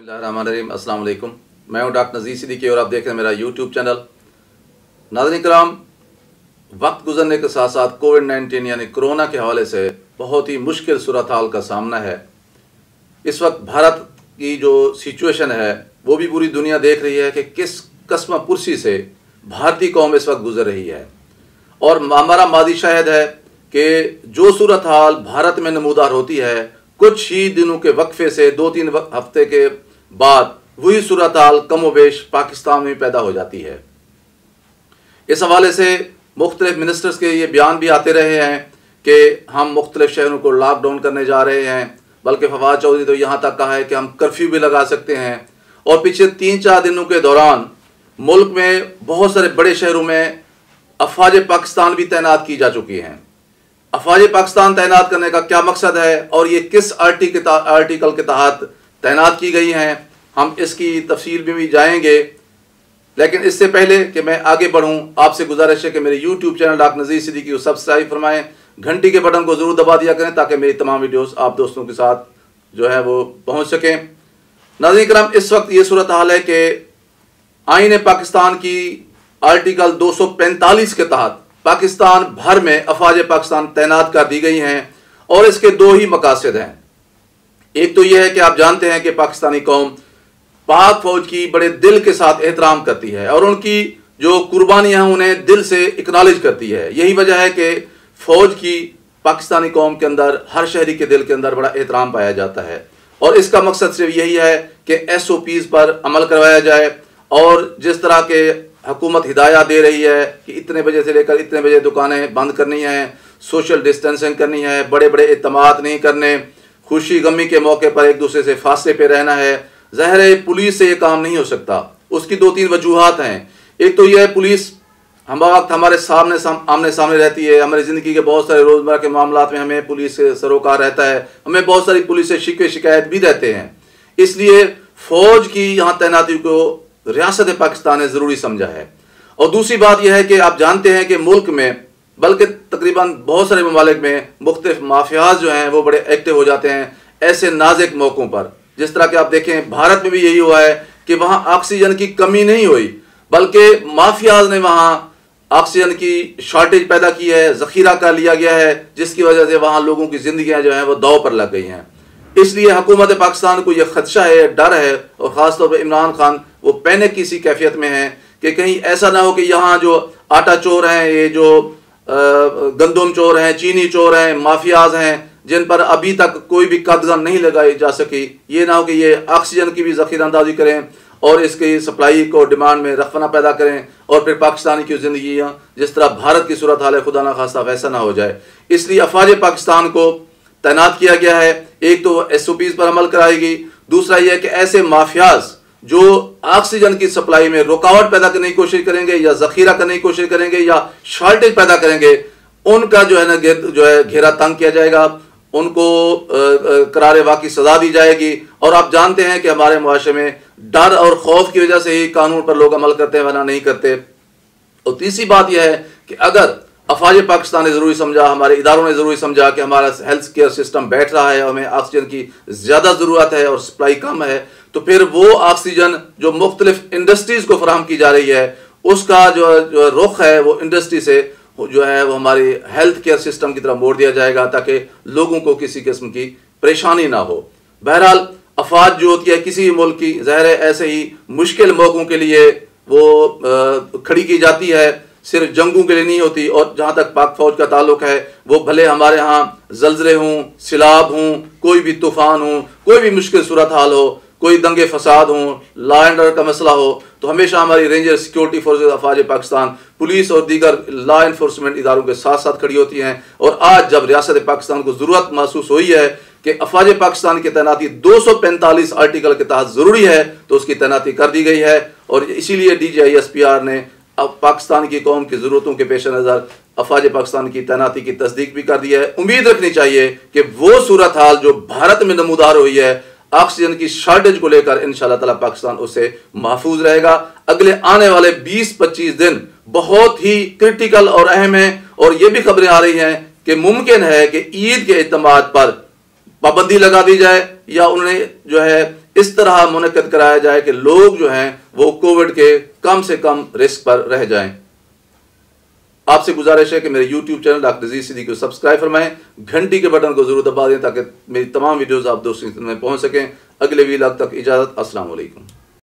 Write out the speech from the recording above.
बिस्मिल्लाहिर्रहमानिर्रहीम। अस्सलाम वालेकुम। मैं हूं डॉक्टर नज़ीर सिद्दीकी और आप देख रहे हैं मेरा यूट्यूब चैनल। नाज़रीन कराम, वक्त गुजरने के साथ साथ कोविड-19 यानी कोरोना के हवाले से बहुत ही मुश्किल सूरत हाल का सामना है। इस वक्त भारत की जो सिचुएशन है वो भी पूरी दुनिया देख रही है कि किस कस्म पुरसी से भारतीय कौम इस वक्त गुजर रही है। और हमारा मादी शायद है कि जो सूरत हाल भारत में नमूदार होती है, कुछ ही दिनों के वक्फे से 2-3 हफ्ते के बाद वही सूरत हाल कमोबेश पाकिस्तान में पैदा हो जाती है। इस हवाले से मुख्तलिफ मिनिस्टर्स के ये बयान भी आते रहे हैं कि हम मुख्तलिफ शहरों को लॉकडाउन करने जा रहे हैं, बल्कि फवाद चौधरी तो यहाँ तक कहा है कि हम कर्फ्यू भी लगा सकते हैं। और पिछले 3-4 दिनों के दौरान मुल्क में बहुत सारे बड़े शहरों में अफवाज पाकिस्तान भी तैनात की जा चुकी हैं। अफवाज पाकिस्तान तैनात करने का क्या मकसद है और ये किस आर्टिकल के तहत तैनात की गई हैं, हम इसकी तफसील में भी जाएंगे। लेकिन इससे पहले कि मैं आगे बढ़ूं, आपसे गुजारिश है कि मेरे यूट्यूब चैनल डॉक्टर नज़ीर सिद्दीकी को सब्सक्राइब फरमाएं, घंटी के बटन को ज़रूर दबा दिया करें ताकि मेरी तमाम वीडियोस आप दोस्तों के साथ जो है वो पहुंच सकें। नाज़रीन करम, इस वक्त ये सूरत हाल है कि आईन पाकिस्तान की आर्टिकल 245 के तहत पाकिस्तान भर में अफवाज पाकिस्तान तैनात कर दी गई हैं और इसके दो ही मकासद हैं। एक तो यह है कि आप जानते हैं कि पाकिस्तानी कौम पाक फौज की बड़े दिल के साथ एहतराम करती है और उनकी जो कुर्बानियां उन्हें दिल से एक्नॉलेज करती है। यही वजह है कि फौज की पाकिस्तानी कौम के अंदर, हर शहरी के दिल के अंदर बड़ा एहतराम पाया जाता है। और इसका मकसद सिर्फ यही है कि SOPs पर अमल करवाया जाए और जिस तरह के हुकूमत हिदायत दे रही है कि इतने बजे से लेकर इतने बजे दुकानें बंद करनी हैं, सोशल डिस्टेंसिंग करनी है, बड़े बड़े इज्तिमात नहीं करने, खुशी गमी के मौके पर एक दूसरे से फासले पे रहना है। ज़ाहिर है पुलिस से ये काम नहीं हो सकता। उसकी 2-3 वजूहात हैं। एक तो यह है, पुलिस हम वक्त हमारे आमने सामने रहती है। हमारी ज़िंदगी के बहुत सारे रोज़मर्रा के मामलात में हमें पुलिस से सरोकार रहता है, हमें बहुत सारी पुलिस से शिकवे शिकायत भी रहते हैं। इसलिए फ़ौज की यहाँ तैनाती को रियासत पाकिस्तान ने ज़रूरी समझा है। और दूसरी बात यह है कि आप जानते हैं कि मुल्क में, बल्कि तकरीबन बहुत सारे ममालिक में मुख्तलिफ माफियाज जो हैं वो बड़े एक्टिव हो जाते हैं ऐसे नाजुक मौक़ों पर। जिस तरह के आप देखें भारत में भी यही हुआ है कि वहाँ ऑक्सीजन की कमी नहीं हुई, बल्कि माफियाज ने वहाँ ऑक्सीजन की शॉर्टेज पैदा की है, ज़ख़ीरा कर लिया गया है, जिसकी वजह से वहाँ लोगों की ज़िंदगियाँ जो हैं वो दांव पर लग गई हैं। इसलिए हुकूमत पाकिस्तान को यह खदशा है, डर है, और ख़ासतौर पर इमरान खान वो पैनिक की सी कैफियत में है कि कहीं ऐसा ना हो कि यहाँ जो आटा चोर हैं, ये जो गंदम चोर हैं, चीनी चोर हैं, माफियाज हैं, जिन पर अभी तक कोई भी कदगन नहीं लगाई जा सकी, ये ना हो कि ये ऑक्सीजन की भी ज़ख़ीरा अंदाजी करें और इसकी सप्लाई को डिमांड में रखना पैदा करें और फिर पाकिस्तानी की ज़िंदगी जिस तरह भारत की सूरत हाल है खुदा ना खास्ता वैसा ना हो जाए। इसलिए अफवाज पाकिस्तान को तैनात किया गया है। एक तो SOPs पर अमल कराएगी, दूसरा यह है कि ऐसे माफियाज जो ऑक्सीजन की सप्लाई में रुकावट पैदा करने की कोशिश करेंगे या ज़ख़ीरा करने की कोशिश करेंगे या शॉर्टेज पैदा करेंगे, उनका जो है ना घेरा तंग किया जाएगा, उनको करारे वाक़ई सजा दी जाएगी। और आप जानते हैं कि हमारे मुआशरे में डर और खौफ की वजह से ही कानून पर लोग अमल करते हैं, वरना नहीं करते। और तीसरी बात यह है कि अगर अफवाज पाकिस्तान ने ज़रूरी समझा, हमारे इदारों ने ज़रूरी समझा कि हमारा हेल्थ केयर सिस्टम बैठ रहा है, हमें ऑक्सीजन की ज़्यादा ज़रूरत है और सप्लाई कम है, तो फिर वो ऑक्सीजन जो मुख्तलिफ इंडस्ट्रीज़ को फराहम की जा रही है, उसका जो रुख है वो इंडस्ट्री से जो है वो हमारी हेल्थ केयर सिस्टम की तरफ मोड़ दिया जाएगा ताकि लोगों को किसी किस्म की परेशानी ना हो। बहरहाल अफवाज जो होती है किसी मुल्क की, ज़ाहिर है ऐसे ही मुश्किल मौक़ों के लिए वो खड़ी की जाती है, सिर्फ जंगों के लिए नहीं होती। और जहाँ तक पाक फौज का ताल्लुक है, वो भले हमारे यहाँ ज़लज़ले हों, सिलाब हों, कोई भी तूफ़ान हो, कोई भी मुश्किल सूरत हाल हो, कोई दंगे फसाद हों, लॉ एंड ऑर्डर का मसला हो, तो हमेशा हमारी रेंजर सिक्योरिटी फोर्सेज अफवाज पाकिस्तान पुलिस और दीगर लॉ इन्फोर्समेंट इदारों के साथ साथ खड़ी होती हैं। और आज जब रियासत पाकिस्तान को ज़रूरत महसूस हुई है कि अफवाज पाकिस्तान की तैनाती 245 आर्टिकल के तहत ज़रूरी है, तो उसकी तैनाती कर दी गई है। और इसीलिए DGISPR ने अब पाकिस्तान की कौम की ज़रूरतों के पेश नज़र अफवाज पाकिस्तान की तैनाती की तस्दीक भी कर दी है। उम्मीद रखनी चाहिए कि वो सूरत हाल जो भारत में नमूदार हुई है ऑक्सीजन की शॉर्टेज को लेकर, इंशाअल्लाह ताला पाकिस्तान उससे महफूज रहेगा। अगले आने वाले 20-25 दिन बहुत ही क्रिटिकल और अहम है। और ये भी खबरें आ रही हैं कि मुमकिन है कि ईद के इज्तिमात पर पाबंदी लगा दी जाए या उन्हें जो है इस तरह मुनक्कद कराया जाए कि लोग जो हैं वो कोविड के कम से कम रिस्क पर रह जाएं। आपसे गुजारिश है कि मेरे YouTube चैनल डॉक्टर नज़ीर सिद्दीकी को सब्सक्राइब फरमाएं, घंटी के बटन को जरूर दबा दें ताकि मेरी तमाम वीडियोस आप दोस्तों में पहुंच सकें। अगले वीलॉग तक इजाज़त। अस्सलाम वालेकुम।